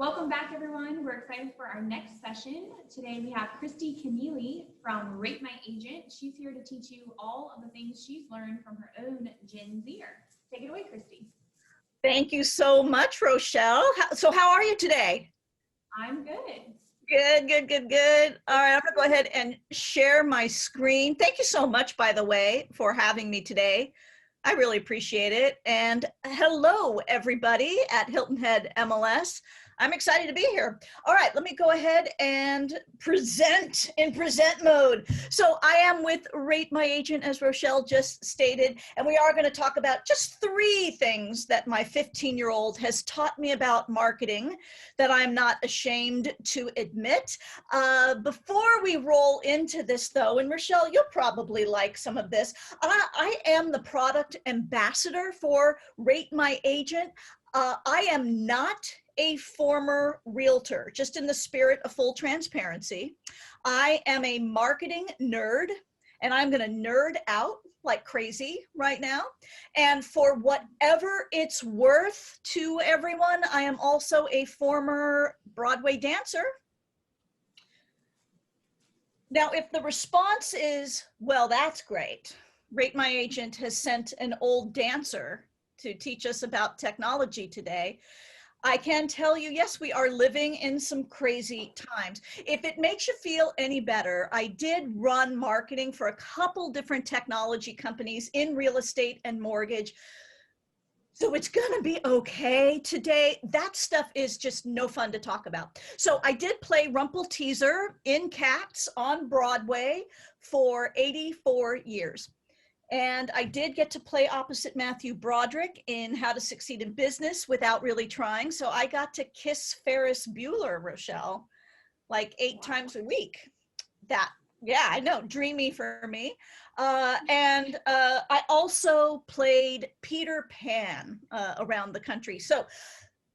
Welcome back, everyone. We're excited for our next session. Today we have Christy Keneally from Rate My Agent. She's here to teach you all of the things she's learned from her own Gen Zer. Take it away, Christy. Thank you so much, Rochelle. So how are you today? I'm good. Good. All right, I'm gonna go ahead and share my screen. Thank you so much, by the way, for having me today. I really appreciate it. And hello, everybody at Hilton Head MLS. I'm excited to be here. All right, let me go ahead and present in present mode. So I am with Rate My Agent, as Rochelle just stated, and we are going to talk about just 3 things that my 15-year-old has taught me about marketing that I'm not ashamed to admit. Before we roll into this, though, and Rochelle, you'll probably like some of this, I am the product ambassador for Rate My Agent. I am not a former realtor, just in the spirit of full transparency. I am a marketing nerd, and I'm going to nerd out like crazy right now. And for whatever it's worth to everyone, I am also a former Broadway dancer. Now, if the response is, well, that's great, Rate My Agent has sent an old dancer to teach us about technology today, I can tell you, yes, we are living in some crazy times. If it makes you feel any better, I did run marketing for a couple different technology companies in real estate and mortgage. So it's gonna be okay today. That stuff is just no fun to talk about. So I did play Rumpelteazer in Cats on Broadway for 84 years. And I did get to play opposite Matthew Broderick in How to Succeed in Business Without Really Trying. So I got to kiss Ferris Bueller, Rochelle, like 8 times a week. Yeah, I know, dreamy for me. And I also played Peter Pan around the country. So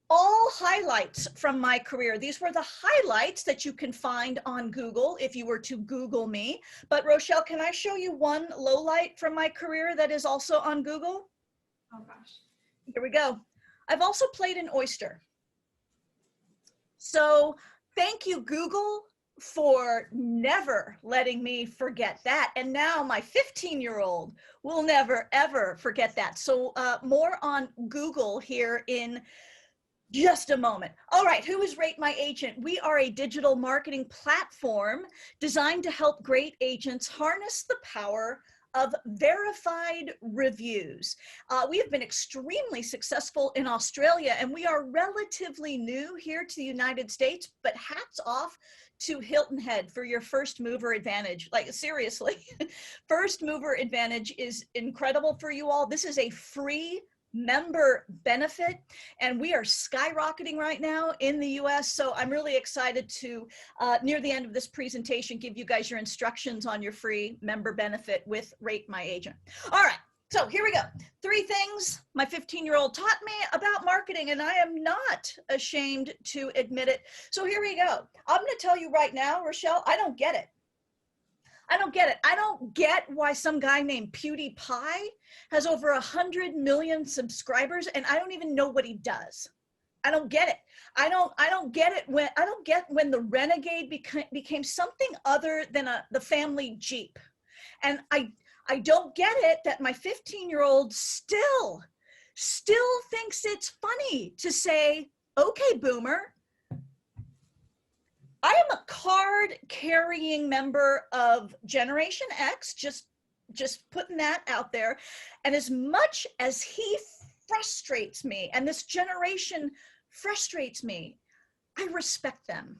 all highlights from my career. These were the highlights that you can find on Google if you were to Google me. But Rochelle, can I show you one low light from my career that is also on Google? Oh gosh. Here we go. I've also played an oyster. So thank you, Google, for never letting me forget that. And now my 15-year-old will never, ever forget that. So more on Google here in just a moment. All right, who is Rate My Agent? We are a digital marketing platform designed to help great agents harness the power of verified reviews. We have been extremely successful in Australia, and we are relatively new here to the United States, but hats off to Hilton Head for your first mover advantage. Like, seriously, first mover advantage is incredible for you all. This is a free member benefit, and we are skyrocketing right now in the US. So I'm really excited to, near the end of this presentation, give you guys your instructions on your free member benefit with Rate My Agent. All right, so here we go. 3 things my 15-year-old taught me about marketing, and I am not ashamed to admit it. So here we go. I'm going to tell you right now, Rochelle, I don't get it. I don't get it. I don't get why some guy named PewDiePie has over 100 million subscribers, and I don't even know what he does. I don't get it. I don't get it when the Renegade became something other than the family Jeep. And I don't get it that my 15-year-old still thinks it's funny to say, okay, boomer. I am a card-carrying member of Generation X, just putting that out there. And as much as he frustrates me, and this generation frustrates me, I respect them.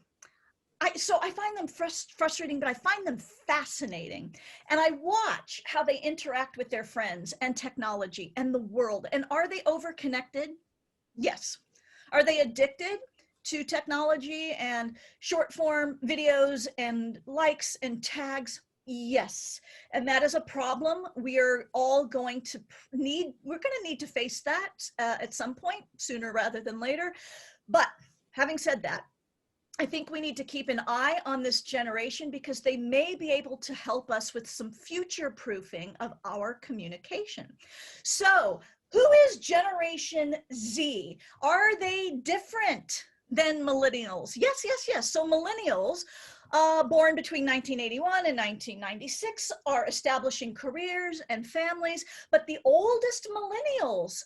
So I find them frustrating, but I find them fascinating. And I watch how they interact with their friends and technology and the world. And are they overconnected? Yes. Are they addicted to technology and short form videos and likes and tags? Yes. And that is a problem we are all going to need. We're going to need to face that at some point, sooner rather than later. But having said that, I think we need to keep an eye on this generation because they may be able to help us with some future proofing of our communication. So who is Generation Z? Are they different Then millennials. Yes, yes, yes. So millennials, born between 1981 and 1996, are establishing careers and families, but the oldest millennials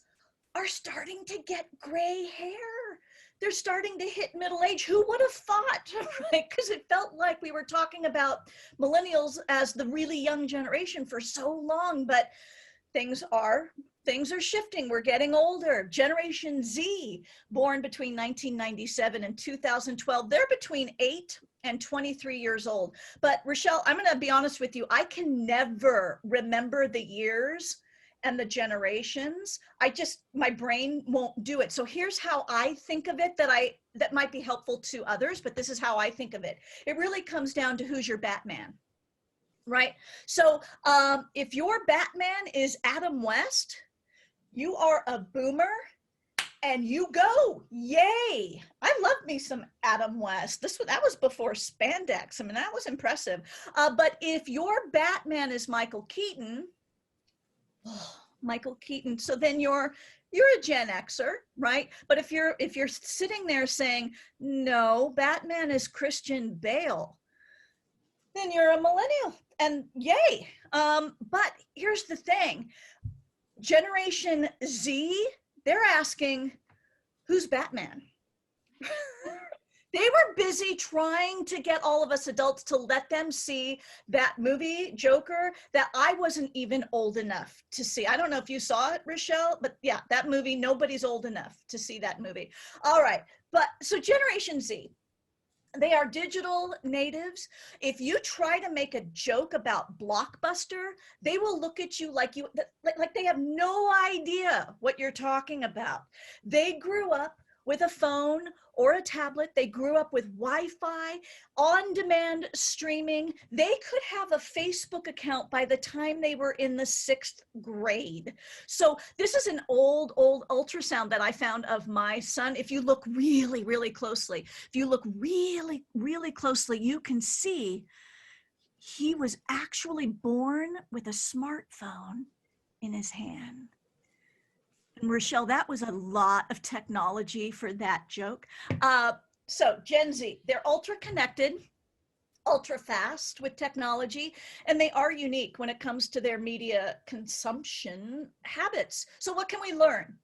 are starting to get gray hair. They're starting to hit middle age. Who would have thought, right? Because it felt like we were talking about millennials as the really young generation for so long, but things are shifting. We're getting older. Generation Z, born between 1997 and 2012, they're between 8 and 23 years old. But Rochelle, I'm going to be honest with you. I can never remember the years and the generations. My brain won't do it. So here's how I think of it that might be helpful to others, but this is how I think of it. It really comes down to who's your Batman. Right? So if your Batman is Adam West, you are a boomer and you go, yay. I love me some Adam West. That was before spandex. I mean, that was impressive. But if your Batman is Michael Keaton, so then you're a Gen Xer, right? But if you're sitting there saying, no, Batman is Christian Bale, then you're a millennial, and yay. But here's the thing. Generation Z, they're asking, who's Batman? They were busy trying to get all of us adults to let them see that movie, Joker, that I wasn't even old enough to see. I don't know if you saw it, Rochelle, but yeah, that movie, nobody's old enough to see that movie. All right, but so Generation Z, they are digital natives. If you try to make a joke about Blockbuster, they will look at you like they have no idea what you're talking about. They grew up with a phone or a tablet. They grew up with Wi-Fi, on-demand streaming. They could have a Facebook account by the time they were in the 6th grade. So this is an old ultrasound that I found of my son. If you look really, really closely, you can see he was actually born with a smartphone in his hand. And Rochelle, that was a lot of technology for that joke. So Gen Z, they're ultra connected, ultra fast with technology, and they are unique when it comes to their media consumption habits. So what can we learn?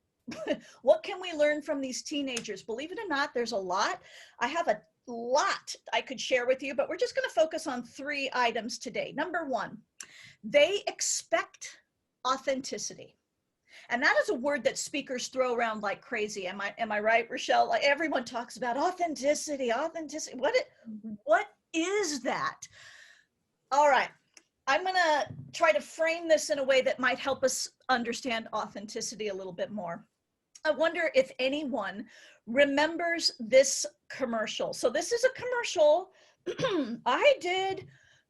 What can we learn from these teenagers? Believe it or not, there's a lot. I have a lot I could share with you, but we're just going to focus on 3 items today. Number 1, they expect authenticity. And that is a word that speakers throw around like crazy. Am I right, Rochelle? Like everyone talks about authenticity. What is that? All right. I'm going to try to frame this in a way that might help us understand authenticity a little bit more. I wonder if anyone remembers this commercial. So this is a commercial I did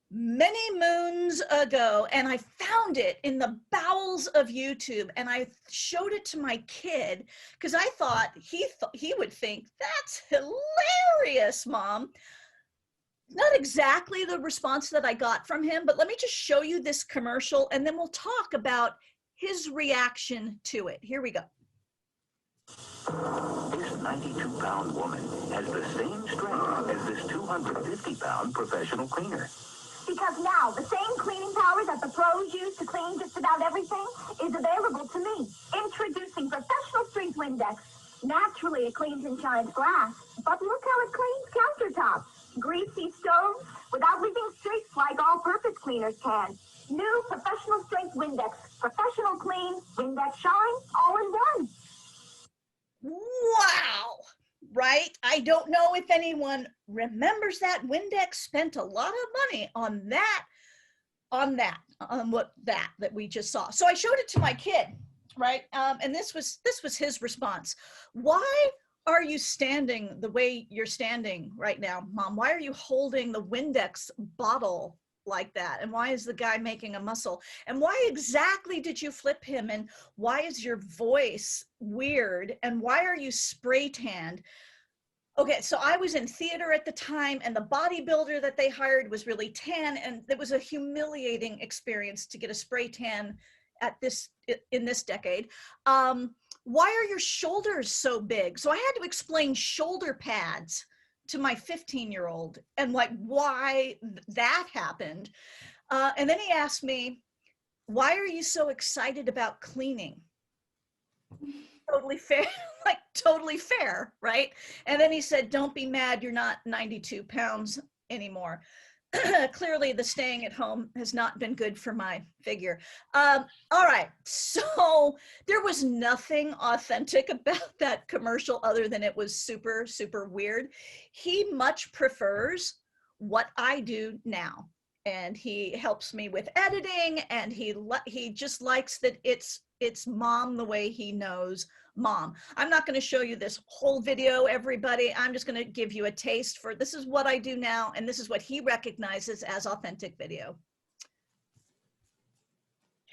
many moons ago, and I found it in the bowels of YouTube, and I showed it to my kid because I thought he would think, that's hilarious, Mom. Not exactly the response that I got from him, but let me just show you this commercial, and then we'll talk about his reaction to it. Here we go. This 92-pound woman has the same strength as this 250-pound professional cleaner. Because now, the same cleaning power that the pros use to clean just about everything is available to me. Introducing Professional Strength Windex. Naturally, it cleans and shines glass, but look how it cleans countertops, greasy stoves, without leaving streaks like all-purpose cleaners can. New Professional Strength Windex. Professional clean, Windex shine, all in one. Wow, right? I don't know if anyone remembers that. Windex spent a lot of money on that we just saw. So I showed it to my kid, right? And this was his response. Why are you standing the way you're standing right now, Mom? Why are you holding the Windex bottle like that? And why is the guy making a muscle? And why exactly did you flip him? And why is your voice weird? And why are you spray tanned? Okay, so I was in theater at the time, and the bodybuilder that they hired was really tan, and it was a humiliating experience to get a spray tan in this decade. why are your shoulders so big? So I had to explain shoulder pads to my 15-year-old and like why that happened. And then he asked me, why are you so excited about cleaning? Totally fair, like totally fair, right? And then he said, don't be mad, you're not 92 pounds anymore. Clearly the staying at home has not been good for my figure. All right, so there was nothing authentic about that commercial other than it was super, super weird. He much prefers what I do now. And he helps me with editing, and he just likes that it's mom the way he knows mom. I'm not going to show you this whole video, everybody. I'm just going to give you a taste for this is what I do now, and this is what he recognizes as authentic video.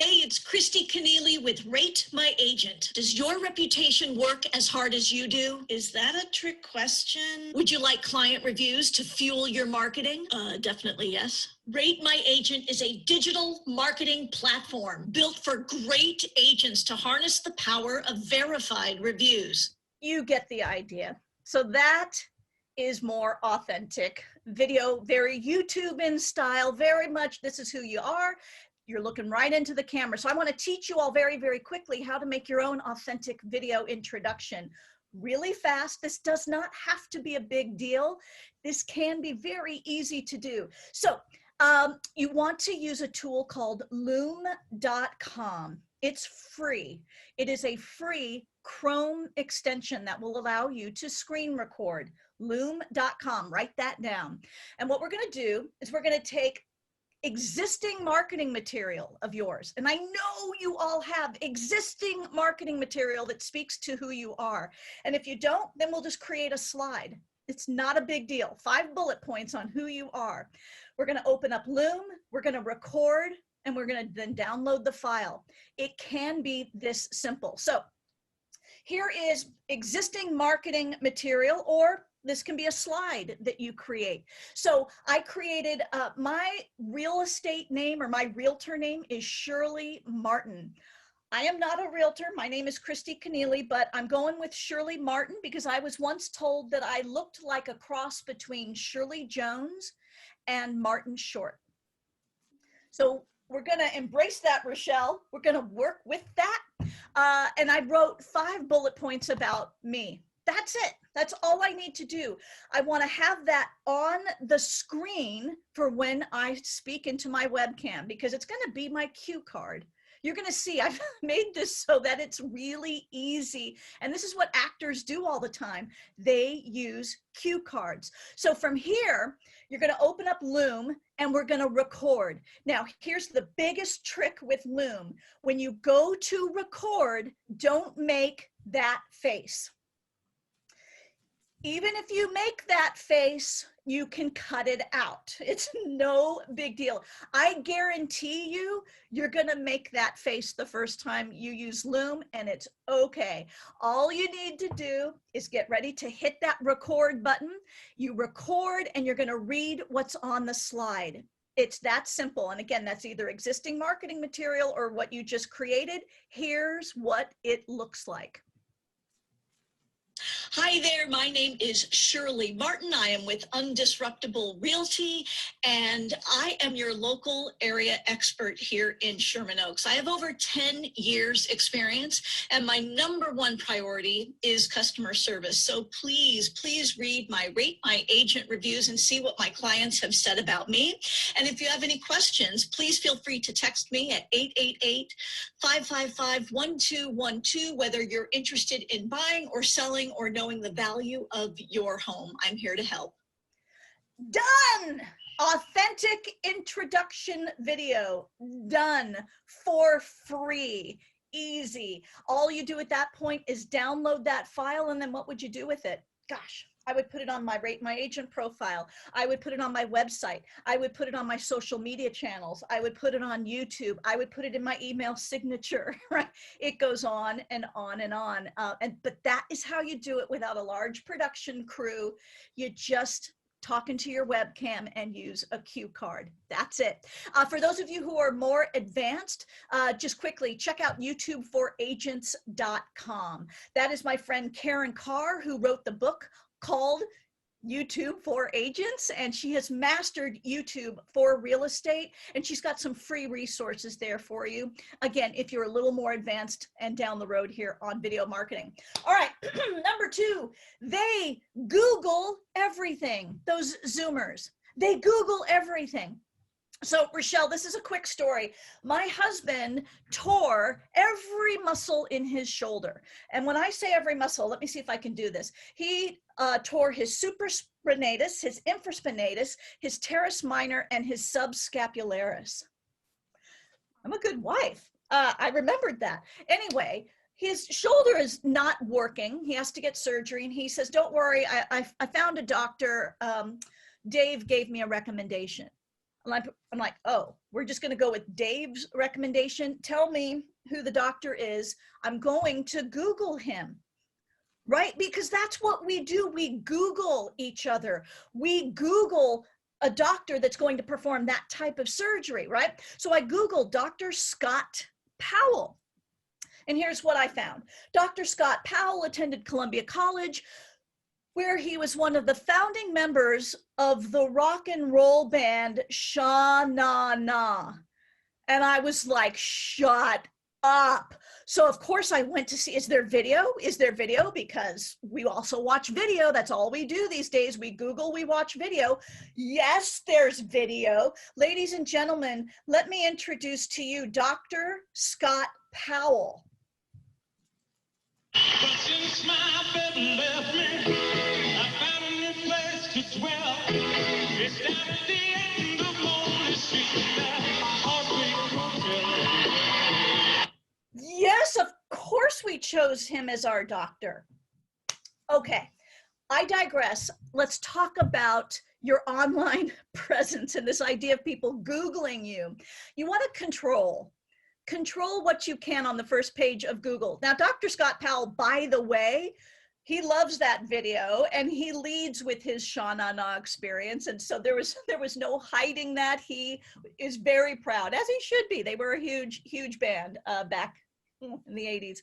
Hey, it's Christy Keneally with Rate My Agent. Does your reputation work as hard as you do? Is that a trick question? Would you like client reviews to fuel your marketing? Definitely yes. Rate My Agent is a digital marketing platform built for great agents to harness the power of verified reviews. You get the idea. So that is more authentic video, very YouTube in style, very much this is who you are. You're looking right into the camera. So I want to teach you all very, very quickly how to make your own authentic video introduction. Really fast. This does not have to be a big deal. This can be very easy to do. So you want to use a tool called loom.com. It's free. It is a free Chrome extension that will allow you to screen record. Loom.com, write that down. And what we're going to do is we're going to take existing marketing material of yours. And I know you all have existing marketing material that speaks to who you are. And if you don't, then we'll just create a slide. It's not a big deal. 5 bullet points on who you are. We're going to open up Loom, we're going to record, and we're going to then download the file. It can be this simple. So here is existing marketing material, or this can be a slide that you create. So I created my real estate name, or my realtor name is Shirley Martin. I am not a realtor. My name is Christy Keneally, but I'm going with Shirley Martin because I was once told that I looked like a cross between Shirley Jones and Martin Short. So we're going to embrace that, Rochelle. We're going to work with that. And I wrote 5 bullet points about me. That's it. That's all I need to do. I want to have that on the screen for when I speak into my webcam, because it's going to be my cue card. You're going to see I've made this so that it's really easy. And this is what actors do all the time. They use cue cards. So from here, you're going to open up Loom and we're going to record. Now, here's the biggest trick with Loom. When you go to record, don't make that face. Even if you make that face, you can cut it out. It's no big deal. I guarantee you, you're gonna make that face the first time you use Loom, and it's okay. All you need to do is get ready to hit that record button. You record and you're gonna read what's on the slide. It's that simple. And again, that's either existing marketing material or what you just created. Here's what it looks like. Hi there, my name is Shirley Martin. I am with Undisruptible Realty, and I am your local area expert here in Sherman Oaks. I have over 10 years experience, and my #1 priority is customer service. So please, please read my Rate My Agent reviews and see what my clients have said about me. And if you have any questions, please feel free to text me at 888-555-1212, whether you're interested in buying or selling or knowing the value of your home. I'm here to help. Done. Authentic introduction video. Done for free. Easy. All you do at that point is download that file, and then what would you do with it? Gosh, I would put it on my Rate My Agent profile. I would put it on my website. I would put it on my social media channels. I would put it on YouTube. I would put it in my email signature, right? It goes on and on and on. But that is how you do it without a large production crew. You just talking to your webcam and use a cue card. That's it. For those of you who are more advanced, just quickly check out YouTubeforagents.com. That is my friend Karen Carr, who wrote the book called YouTube for Agents, and she has mastered YouTube for real estate, and she's got some free resources there for you. Again, if you're a little more advanced and down the road here on video marketing. All right, number 2, they Google everything. Those Zoomers, they Google everything. So Rochelle, this is a quick story. My husband tore every muscle in his shoulder. And when I say every muscle, let me see if I can do this. He tore his supraspinatus, his infraspinatus, his teres minor, and his subscapularis. I'm a good wife. I remembered that. Anyway, his shoulder is not working. He has to get surgery. And he says, don't worry, I found a doctor. Dave gave me a recommendation. I'm like, oh, we're just going to go with Dave's recommendation. Tell me who the doctor is. I'm going to Google him, right? Because that's what we do. We Google each other. We Google a doctor that's going to perform that type of surgery, right? So I Googled Dr. Scott Powell. And here's what I found. Dr. Scott Powell attended Columbia College, where he was one of the founding members of the rock and roll band Sha Na Na. And I was like, shut up. So of course I went to see, is there video? Is there video? Because we also watch video. That's all we do these days. We Google, we watch video. Yes, there's video. Ladies and gentlemen, let me introduce to you Dr. Scott Powell. But since my baby left me, I found a new place to dwell. It's down at the end of Lonely Street, that heartbreak hotel. Yes, of course we chose him as our doctor. Okay, I digress. Let's talk about your online presence and this idea of people Googling you. You want to control what you can on the first page of Google. Now, Dr. Scott Powell, by the way, he loves that video and he leads with his Sha Na Na experience. And so there was no hiding that. He is very proud, as he should be. They were a huge band back in the 80s.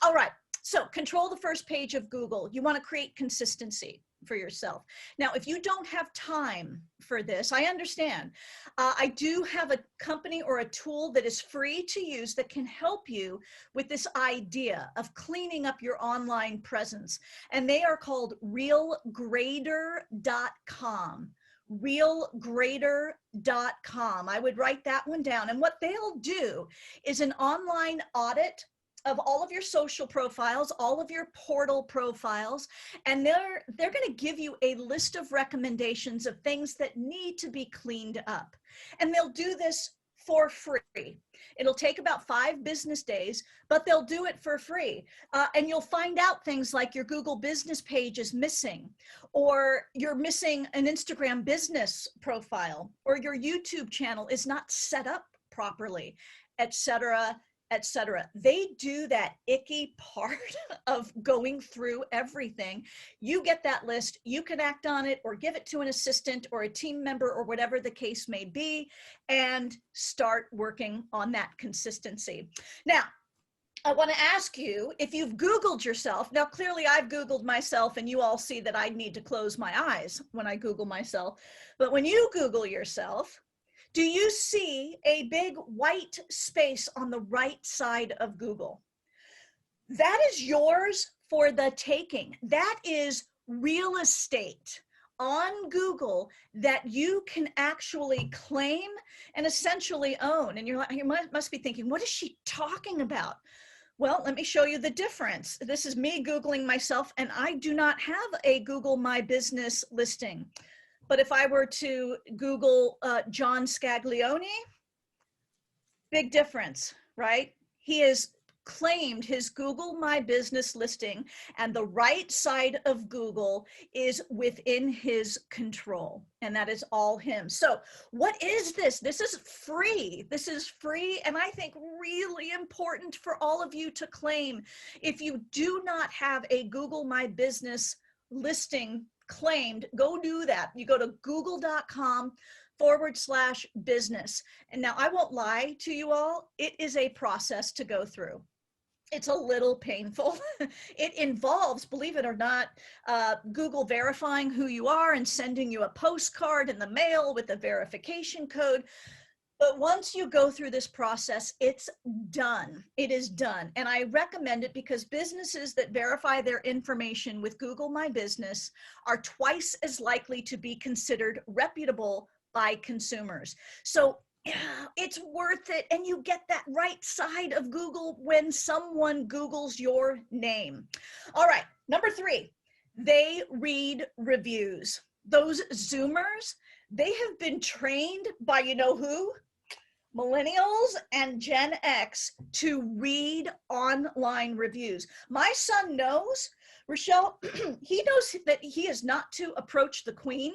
All right, so control the first page of Google. You want to create consistency for yourself. Now, if you don't have time for this, I understand. I do have a company or a tool that is free to use that can help you with this idea of cleaning up your online presence. And they are called realgrader.com. realgrader.com. I would write that one down. And what they'll do is an online audit of all of your social profiles, all of your portal profiles, and they're going to give you a list of recommendations of things that need to be cleaned up. And they'll do this for free. It'll take about 5 business days, but they'll do it for free. And you'll find out things like your Google business page is missing, or you're missing an Instagram business profile, or your YouTube channel is not set up properly, etc., etc. They do that icky part of going through everything. You get that list, you can act on it or give it to an assistant or a team member or whatever the case may be, and start working on that consistency. Now, I want to ask you, if you've Googled yourself, now clearly I've Googled myself and you all see that I need to close my eyes when I Google myself, but when you Google yourself, do you see a big white space on the right side of Google? That is yours for the taking. That is real estate on Google that you can actually claim and essentially own. And you must be thinking, what is she talking about? Well, let me show you the difference. This is me Googling myself, and I do not have a Google My Business listing. But if I were to Google John Scaglione, big difference, right? He has claimed his Google My Business listing, and the right side of Google is within his control, and that is all him. So what is this? This is free. This is free, and I think really important for all of you to claim. If you do not have a Google My Business listing claimed, go do that. You go to google.com/business. And now I won't lie to you all, it is a process to go through. It's a little painful. It involves, believe it or not, Google verifying who you are and sending you a postcard in the mail with a verification code. But once you go through this process, it's done. It is done. And I recommend it because businesses that verify their information with Google My Business are twice as likely to be considered reputable by consumers. So it's worth it. And you get that right side of Google when someone Googles your name. All right, number 3, they read reviews. Those Zoomers, they have been trained by you know who? Millennials and Gen X to read online reviews. My son knows, Rochelle, he knows that he is not to approach the queen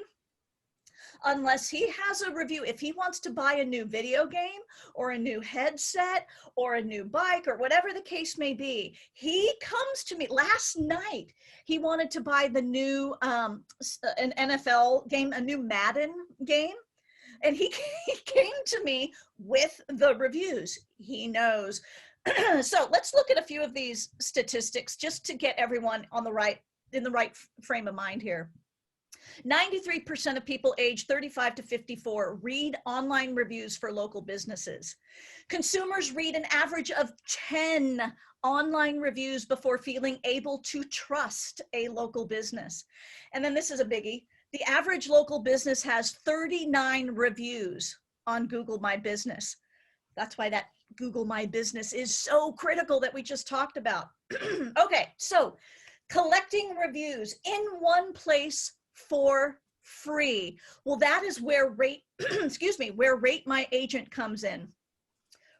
unless he has a review. If he wants to buy a new video game or a new headset or a new bike or whatever the case may be, he comes to me. Last night, he wanted to buy the new an NFL game, a new Madden game. And he came to me with the reviews. He knows. So let's look at a few of these statistics just to get everyone in the right frame of mind here. 93% of people aged 35 to 54 read online reviews for local businesses. Consumers read an average of 10 online reviews before feeling able to trust a local business. And then this is a biggie. The average local business has 39 reviews on Google My Business. That's why that Google My Business is so critical that we just talked about. Okay, so collecting reviews in one place for free. Well, that is where Rate My Agent comes in.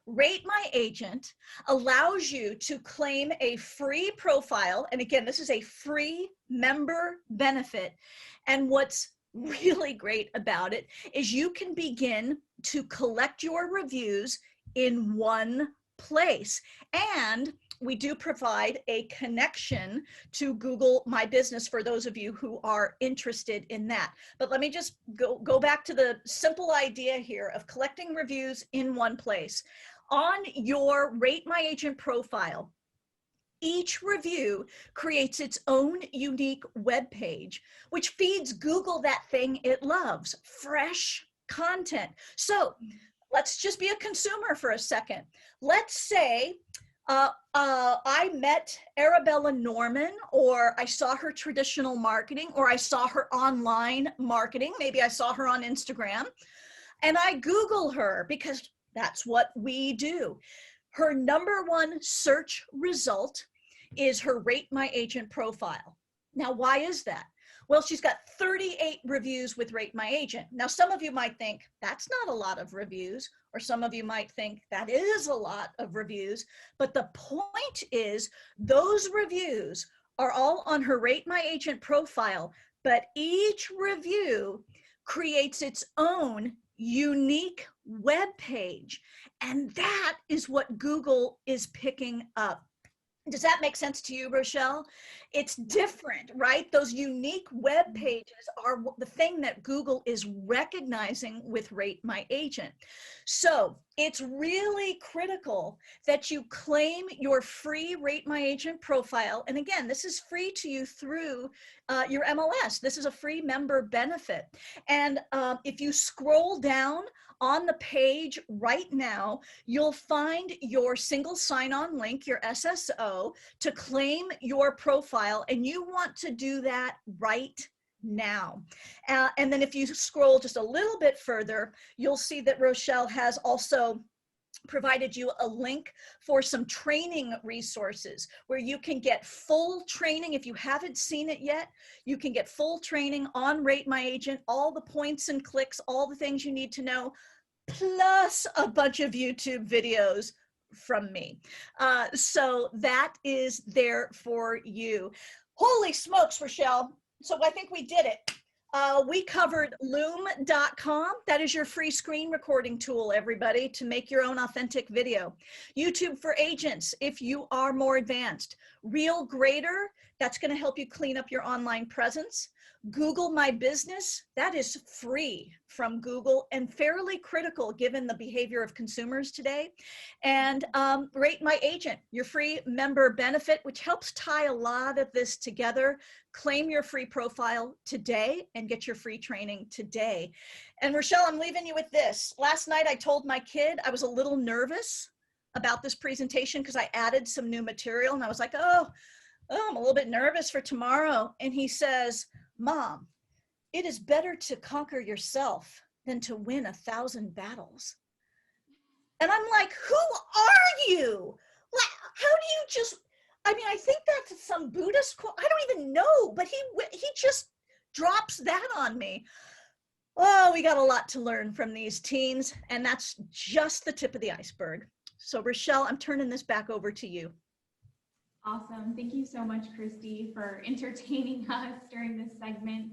Rate My Agent allows you to claim a free profile. And again, this is a free member benefit. And what's really great about it is you can begin to collect your reviews in one place. And we do provide a connection to Google My Business for those of you who are interested in that. But let me just go back to the simple idea here of collecting reviews in one place. On your Rate My Agent profile, each review creates its own unique web page, which feeds Google that thing it loves, fresh content. So let's just be a consumer for a second. Let's say I met Arabella Norman, or I saw her traditional marketing, or I saw her online marketing. Maybe I saw her on Instagram, and I Google her because that's what we do. Her #1 search result is her Rate My Agent profile. Now, why is that? Well, she's got 38 reviews with Rate My Agent. Now, some of you might think that's not a lot of reviews, or some of you might think that is a lot of reviews. But the point is those reviews are all on her Rate My Agent profile, but each review creates its own unique web page. And that is what Google is picking up. Does that make sense to you, Rochelle? It's different, right? Those unique web pages are the thing that Google is recognizing with Rate My Agent. So it's really critical that you claim your free Rate My Agent profile. And again, this is free to you through your MLS. This is a free member benefit. And if you scroll down on the page right now, you'll find your single sign-on link, your SSO, to claim your profile, and you want to do that right now. And then if you scroll just a little bit further, you'll see that Rochelle has also provided you a link for some training resources where you can get full training. If you haven't seen it yet, you can get full training on Rate My Agent, all the points and clicks, all the things you need to know, plus a bunch of YouTube videos from me. So that is there for you. Holy smokes, Rochelle. So I think we did it. We covered loom.com. That is your free screen recording tool, everybody, to make your own authentic video. YouTube for Agents, if you are more advanced. RealGrader, That's going to help you clean up your online presence. Google My Business, that is free from Google and fairly critical given the behavior of consumers today. And Rate My Agent, your free member benefit, which helps tie a lot of this together. Claim your free profile today and get your free training today. And Rochelle, I'm leaving you with this. Last night I told my kid I was a little nervous about this presentation because I added some new material, and I was like, oh, I'm a little bit nervous for tomorrow. And he says, Mom, it is better to conquer yourself than to win 1,000 battles. And I'm like, who are you? Like, how do you just, I mean, I think that's some Buddhist quote. I don't even know, but he just drops that on me. Oh, we got a lot to learn from these teens, and that's just the tip of the iceberg. So Rochelle, I'm turning this back over to you. Awesome. Thank you so much, Christy, for entertaining us during this segment.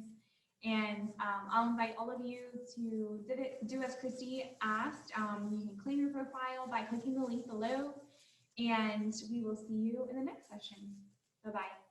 And I'll invite all of you to do as Christy asked. You can claim your profile by clicking the link below, and we will see you in the next session. Bye-bye.